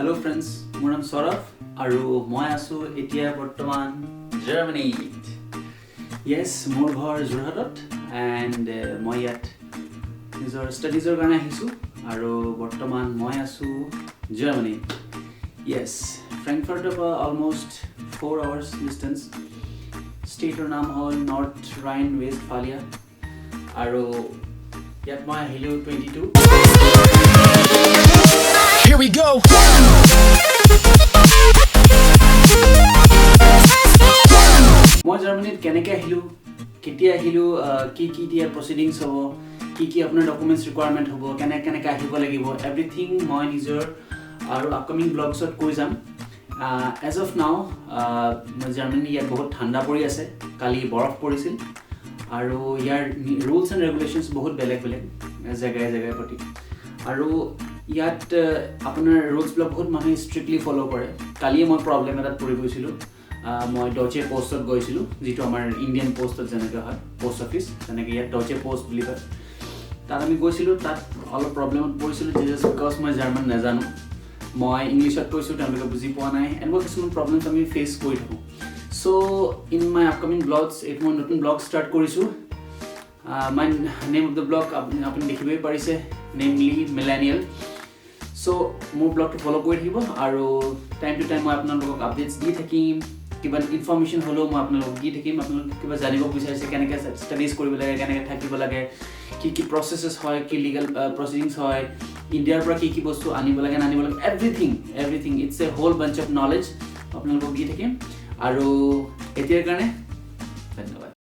Hello friends, মোৰ নাম সৌৰভ আৰু মই আছো এতিয়া বৰ্তমান জাৰ্মানীত। Yes, মোৰ ঘৰ যোৰহাটত and মই ইয়াত নিজৰ ষ্টাডিজৰ কাৰণে আহিছো আৰু বৰ্তমান মই আছো জাৰ্মানীত। Yes, ফ্ৰেংকফাৰ্টৰ পৰা almost 4 hours distance. ষ্টেটৰ নাম হ'ল নৰ্থ ৰাইন ৱেষ্টফালিয়া আৰু ইয়াত মই আহিলো 22 Here we go. মই জাৰ্মানীত কেনেকৈ আহিলো কেতিয়া আহিলো কি ইয়াৰ প্ৰচিডিংছ হ'ব কি আপোনাৰ ডকুমেণ্টছ ৰিকুৱাৰমেণ্ট হ'ব কেনেকৈ আহিব লাগিব এভৰিথিং মই নিজৰ আৰু আপকামিং ব্লগছত কৈ যাম এজ অফ নাও জাৰ্মানী ইয়াত বহুত ঠাণ্ডা পৰি আছে কালি বৰফ পৰিছিল আৰু ইয়াৰ ৰুলছ এণ্ড ৰেগুলেশ্যনছ বহুত বেলেগ জেগাই প্ৰতি আৰু ইয়াত আপোনাৰ ৰুলছবিলাক বহুত মানুহে ষ্ট্ৰিক্টলি ফ'ল' কৰে কালিয়ে মই প্ৰব্লেম এটাত পৰি গৈছিলোঁ মই ডচে পোষ্টত গৈছিলোঁ যিটো আমাৰ ইণ্ডিয়ান পোষ্টত যেনেকৈ হয় পোষ্ট অফিচ তেনেকৈ ইয়াত ডচে পোষ্ট বুলি কয় তাত আমি গৈছিলোঁ তাত অলপ প্ৰব্লেমত পৰিছিলোঁ জাষ্ট বিকজ মই জাৰ্মান নাজানো মই ইংলিছত কৈছোঁ তেওঁলোকে বুজি পোৱা নাই এনেকুৱা কিছুমান প্ৰব্লেমছ আমি ফেচ কৰি থাকোঁ চ' ইন মাই আপকামিং ব্লগছ এইটো মই নতুন ব্লগ ষ্টাৰ্ট কৰিছোঁ my name of the blog আপুনি দেখিবই পাৰিছে নেমলি মিলেনিয়েল চ' মোৰ ব্লগটো ফ'ল' কৰি থাকিব আৰু টাইম টু টাইম মই আপোনালোকক আপডেটছ দি থাকিম কিবা ইনফৰ্মেশ্যন হ'লেও মই আপোনালোকক দি থাকিম আপোনালোকে কিবা জানিব বিচাৰিছে কেনেকৈ ষ্টাডিজ কৰিব লাগে কেনেকৈ থাকিব লাগে কি প্ৰচেছেছ হয় কি লিগেল প্ৰচিডিংছ হয় ইণ্ডিয়াৰ পৰা কি বস্তু আনিব লাগে নানিব লাগে everything it's a whole bunch of knowledge আপোনালোকক দি থাকিম আৰু এতিয়াৰ কাৰণে ধন্যবাদ